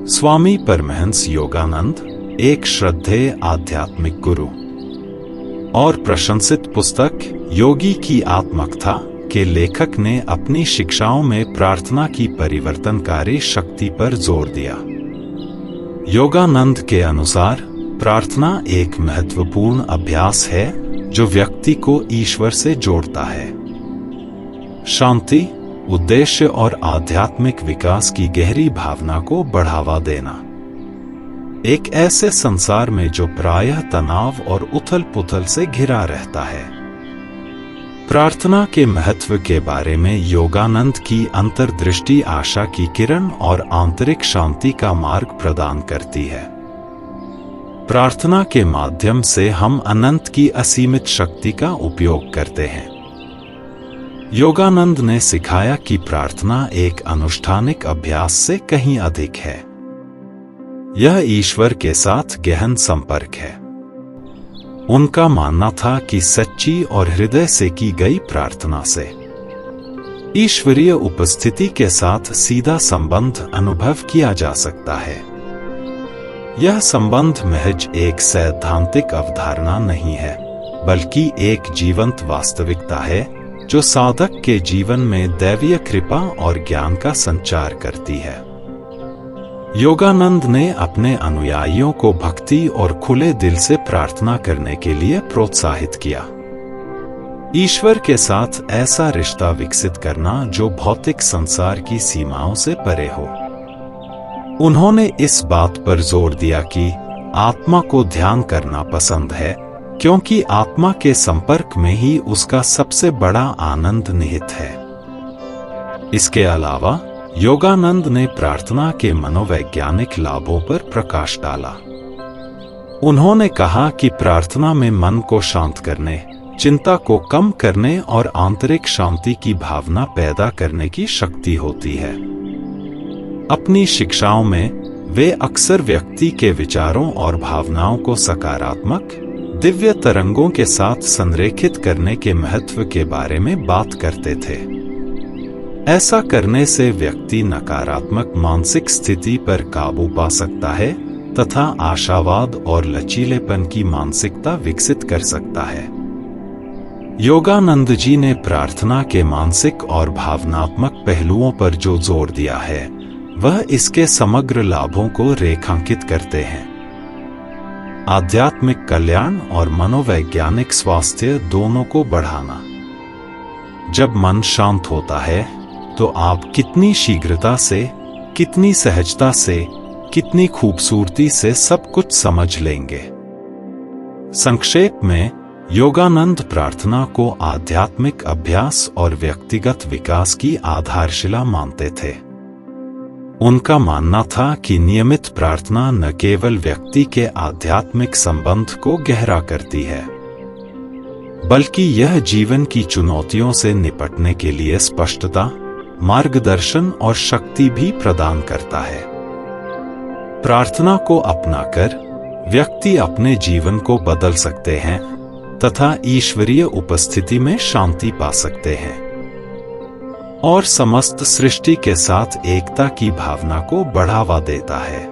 स्वामी परमहंस योगानंद एक श्रद्धेय आध्यात्मिक गुरु और प्रशंसित पुस्तक योगी की आत्मकथा के लेखक ने अपनी शिक्षाओं में प्रार्थना की परिवर्तनकारी शक्ति पर जोर दिया। योगानंद के अनुसार प्रार्थना एक महत्वपूर्ण अभ्यास है जो व्यक्ति को ईश्वर से जोड़ता है। शांति, उद्देश्य और आध्यात्मिक विकास की गहरी भावना को बढ़ावा देना। एक ऐसे संसार में जो प्रायः तनाव और उथल-पुथल से घिरा रहता है। प्रार्थना के महत्व के बारे में योगानंद की अंतर्दृष्टि आशा की किरण और आंतरिक शांति का मार्ग प्रदान करती है। प्रार्थना के माध्यम से हम अनंत की असीमित शक्ति का उपयोग करते हैं। योगानंद ने सिखाया कि प्रार्थना एक अनुष्ठानिक अभ्यास से कहीं अधिक है। यह ईश्वर के साथ गहन संपर्क है। उनका मानना था कि सच्ची और हृदय से की गई प्रार्थना से ईश्वरीय उपस्थिति के साथ सीधा संबंध अनुभव किया जा सकता है। यह संबंध महज एक सैद्धांतिक अवधारणा नहीं है, बल्कि एक जीवंत वास्तविकता है जो साधक के जीवन में दैवीय कृपा और ज्ञान का संचार करती है। योगानंद ने अपने अनुयायियों को भक्ति और खुले दिल से प्रार्थना करने के लिए प्रोत्साहित किया। ईश्वर के साथ ऐसा रिश्ता विकसित करना जो भौतिक संसार की सीमाओं से परे हो। उन्होंने इस बात पर जोर दिया कि आत्मा को ध्यान करना पसंद है, क्योंकि आत्मा के संपर्क में ही उसका सबसे बड़ा आनंद निहित है। इसके अलावा योगानंद ने प्रार्थना के मनोवैज्ञानिक लाभों पर प्रकाश डाला। उन्होंने कहा कि प्रार्थना में मन को शांत करने, चिंता को कम करने और आंतरिक शांति की भावना पैदा करने की शक्ति होती है। अपनी शिक्षाओं में वे अक्सर व्यक्ति के विचारों और भावनाओं को सकारात्मक, दिव्य तरंगों के साथ संरेखित करने के महत्व के बारे में बात करते थे। ऐसा करने से व्यक्ति नकारात्मक मानसिक स्थिति पर काबू पा सकता है तथा आशावाद और लचीलेपन की मानसिकता विकसित कर सकता है। योगानंद जी ने प्रार्थना के मानसिक और भावनात्मक पहलुओं पर जो जोर दिया है, वह इसके समग्र लाभों को रेखांकित करते हैं। आध्यात्मिक कल्याण और मनोवैज्ञानिक स्वास्थ्य दोनों को बढ़ाना। जब मन शांत होता है तो आप कितनी शीघ्रता से, कितनी सहजता से, कितनी खूबसूरती से सब कुछ समझ लेंगे। संक्षेप में, योगानंद प्रार्थना को आध्यात्मिक अभ्यास और व्यक्तिगत विकास की आधारशिला मानते थे। उनका मानना था कि नियमित प्रार्थना न केवल व्यक्ति के आध्यात्मिक संबंध को गहरा करती है, बल्कि यह जीवन की चुनौतियों से निपटने के लिए स्पष्टता, मार्गदर्शन और शक्ति भी प्रदान करता है। प्रार्थना को अपनाकर व्यक्ति अपने जीवन को बदल सकते हैं तथा ईश्वरीय उपस्थिति में शांति पा सकते हैं और समस्त सृष्टि के साथ एकता की भावना को बढ़ावा देता है।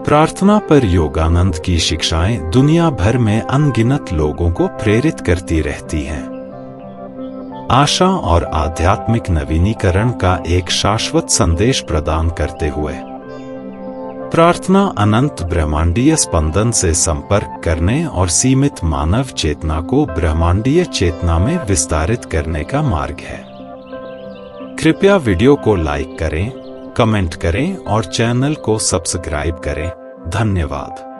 प्रार्थना पर योगानंद की शिक्षाएं दुनिया भर में अनगिनत लोगों को प्रेरित करती रहती हैं। आशा और आध्यात्मिक नवीनीकरण का एक शाश्वत संदेश प्रदान करते हुए प्रार्थना अनंत ब्रह्मांडीय स्पंदन से संपर्क करने और सीमित मानव चेतना को ब्रह्मांडीय चेतना में विस्तारित करने का मार्ग है। कृपया वीडियो को लाइक करें, कमेंट करें और चैनल को सब्सक्राइब करें। धन्यवाद।